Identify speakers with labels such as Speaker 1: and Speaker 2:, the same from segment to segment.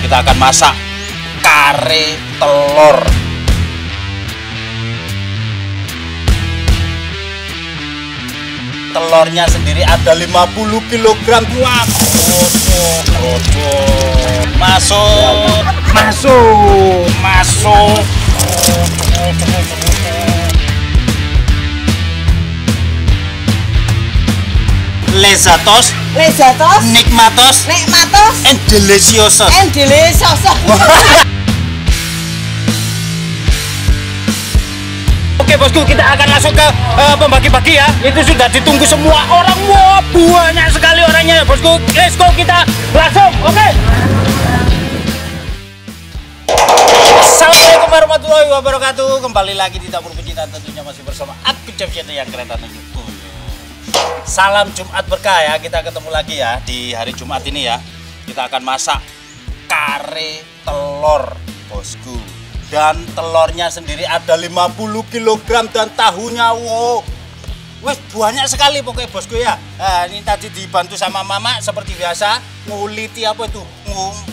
Speaker 1: kita akan masak kare telur. Telurnya sendiri ada 50 kg. Masuk. Lezatos, nikmatos, and deliciosos. Oke bosku, kita akan langsung ke pembagi-bagi ya. Itu sudah ditunggu semua orang. Wah, banyak sekali orangnya ya bosku. Let's go, kita langsung. Oke. Assalamualaikum warahmatullahi wabarakatuh. Kembali lagi di Dapur Pecinta, tentunya masih bersama aku Chef Yeti yang keren dan YouTube. Salam Jumat berkah ya. Kita ketemu lagi ya di hari Jumat ini ya. Kita akan masak kare telur bosku. Dan telurnya sendiri ada 50 kg dan tahunya wow. Wes banyak sekali pokoknya bosku ya. Nah, ini tadi dibantu sama mama seperti biasa nguliti apa itu,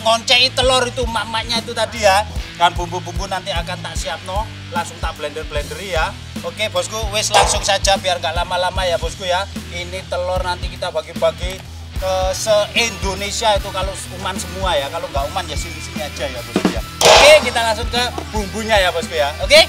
Speaker 1: ngoncei telur itu mamanya itu tadi ya. Dan bumbu-bumbu nanti akan tak siapno, langsung tak blender-blenderi ya. Oke bosku, wes langsung saja biar nggak lama-lama ya bosku ya. Ini telur nanti kita bagi-bagi ke se-Indonesia itu kalau uman semua ya. Kalau nggak uman ya sini-sini aja ya bosku ya. Oke, kita langsung ke bumbunya ya bosku ya. Oke.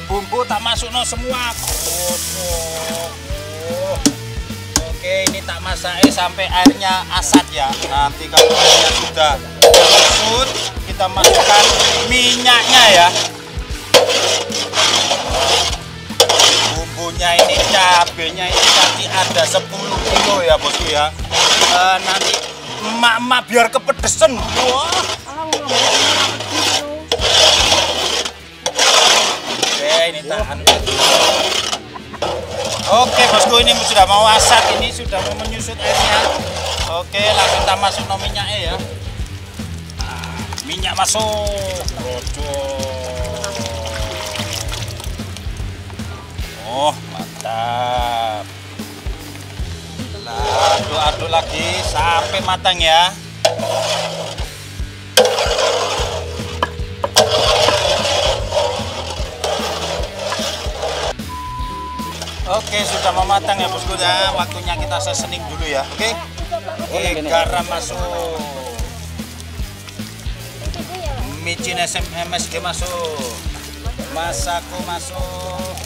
Speaker 1: Bumbu tak masuk no semua. Oke, ini tak masak sampai airnya asat ya. Nanti kalau airnya sudah asut, kita masukkan minyaknya ya. Bumbunya ini, cabenya ini nanti ada 10 kilo ya bosku ya. Nanti emak-emak biar kepedesan. Wah. Ini tahan. Oke bosku, ini sudah mau asat, ini sudah mau menyusut airnya. Oke, langsung kita masuk no minyaknya ya. Minyak masuk. Oh mantap. Aduk-aduk lagi sampai matang ya. Oke, sudah mau matang ya bosku ya. Waktunya kita seasoning dulu ya. Oke. Garam masuk. Micin MSG masuk. Masako masuk.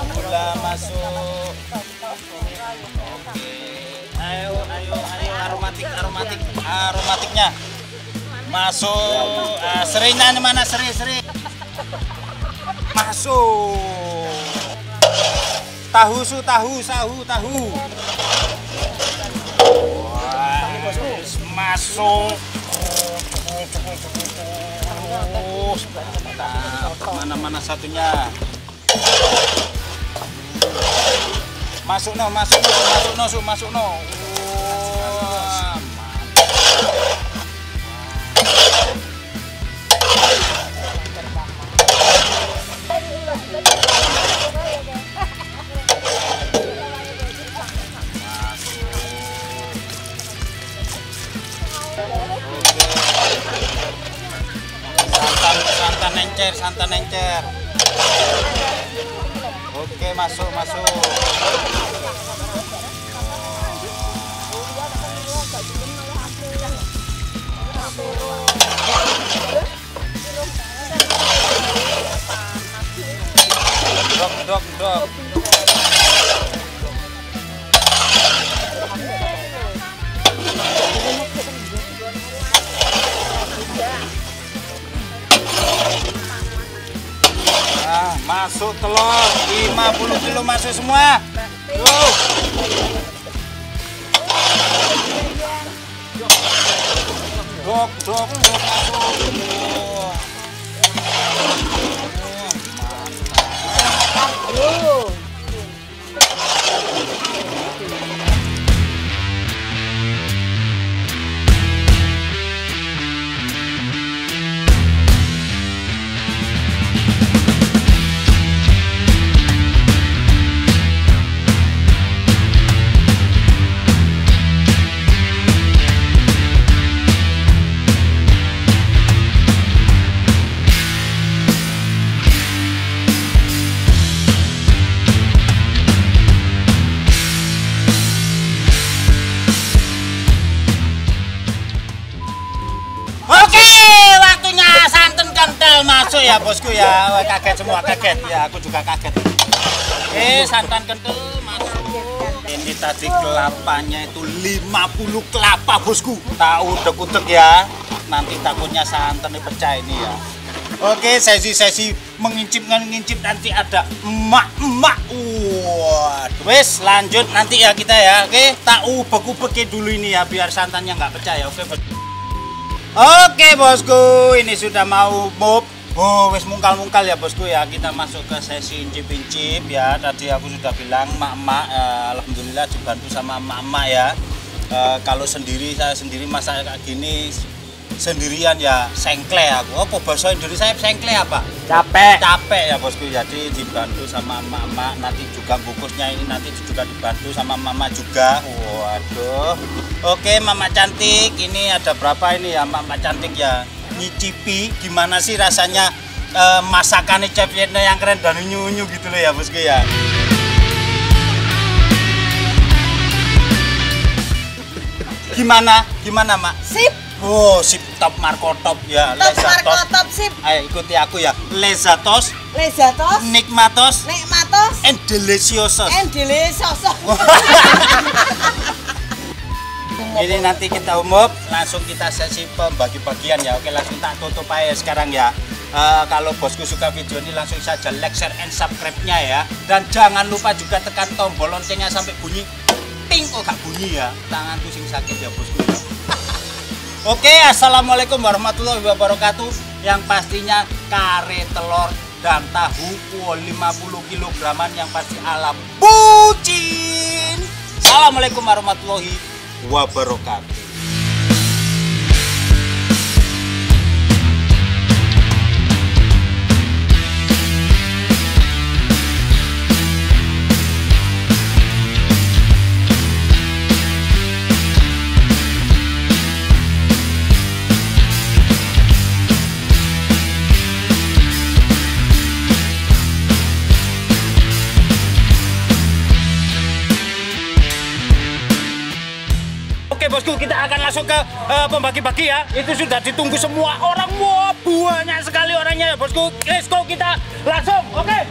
Speaker 1: Gula masuk. Oke. Ayo aromatiknya. Masuk. Serainya mana serai? Masuk. Tahu. Wah, masuk. Mana satunya? Masuk no. Wah, santan encer. Oke, masuk. Dok. Masuk telur 50 kilo masuk semua. Yo. Dok masuk. Masuk ya bosku ya, kaget semua, kaget ya, aku juga kaget. Santan kental masuk. Ini tadi kelapanya itu 50 kelapa bosku. Tak udek-udek ya, nanti takutnya santannya pecah ini ya. Oke, sesi mengincip nanti ada emak-emak. Wes lanjut nanti ya kita ya. Oke, tak ubek-ubekin dulu ini ya biar santannya nggak pecah ya. Oke bosku, ini sudah mau mob. Oh, wes mungkal-mungkal ya bosku ya. Kita masuk ke sesi incip-incip ya. Tadi aku sudah bilang emak-emak, alhamdulillah dibantu sama emak-emak ya. Kalau saya sendiri masak kayak gini sendirian ya sengkle aku. Apa bahasa Indonesia sengkle apa? Capek ya bosku. Jadi dibantu sama emak-emak. Nanti juga bungkusnya ini nanti juga dibantu sama mama juga. Waduh. Oke, mama cantik. Ini ada berapa ini ya mama cantik ya? Nyicipi gimana sih rasanya masakan Chef Yetno yang keren dan unyu-unyu gitu loh ya bosku ya. Gimana mak?
Speaker 2: Sip.
Speaker 1: Oh sip, top markotop ya.
Speaker 2: Top markotop sip.
Speaker 1: Ayo ikuti aku ya. Lezatos, nikmatos, and deliciosos. Ini nanti kita umum, langsung kita sesi pembagi-bagian ya. Oke, langsung tak tutup aja sekarang ya. Kalau bosku suka video ini langsung saja like, share, and subscribe-nya ya. Dan jangan lupa juga tekan tombol loncengnya sampai bunyi ting. Oh gak bunyi ya, tangan tuh sing sakit ya bosku ya. Oke, assalamualaikum warahmatullahi wabarakatuh. Yang pastinya kare telur dan tahu 50 kilograman yang pasti ala bucin. Assalamualaikum warahmatullahi wabarakatuh. Bosku, kita akan langsung ke pembagi-bagi ya. Itu sudah ditunggu semua orang. Wah, banyak sekali orangnya ya bosku. Let's go, kita langsung. Oke.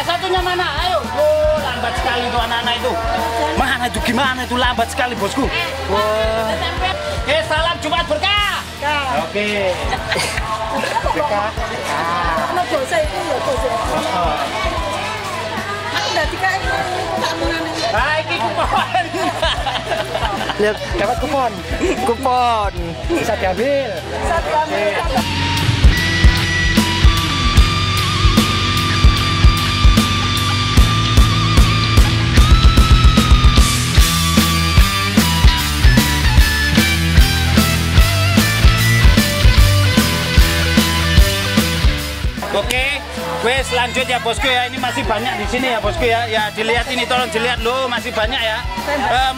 Speaker 1: Satunya mana? Ayo. Oh, lambat sekali tuh anak-anak itu. Mana itu? Gimana itu lambat sekali bosku? Wah. Salam Jumat berkah. Oke. Berkah.
Speaker 2: Nah, dosa itu ya dosa. Aku udah dikai tamunan.
Speaker 1: Hai, iki kupon.
Speaker 3: Lihat, dapat kupon. Kupon. Bisa diambil.
Speaker 1: Oke, wes lanjut ya bosku ya. Ini masih banyak di sini ya bosku ya. Ya dilihat ini, tolong dilihat loh, masih banyak ya.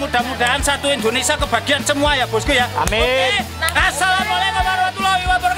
Speaker 1: Mudah-mudahan satu Indonesia kebagian semua ya bosku ya.
Speaker 3: Amin.
Speaker 1: Oke. Assalamualaikum warahmatullahi wabarakatuh.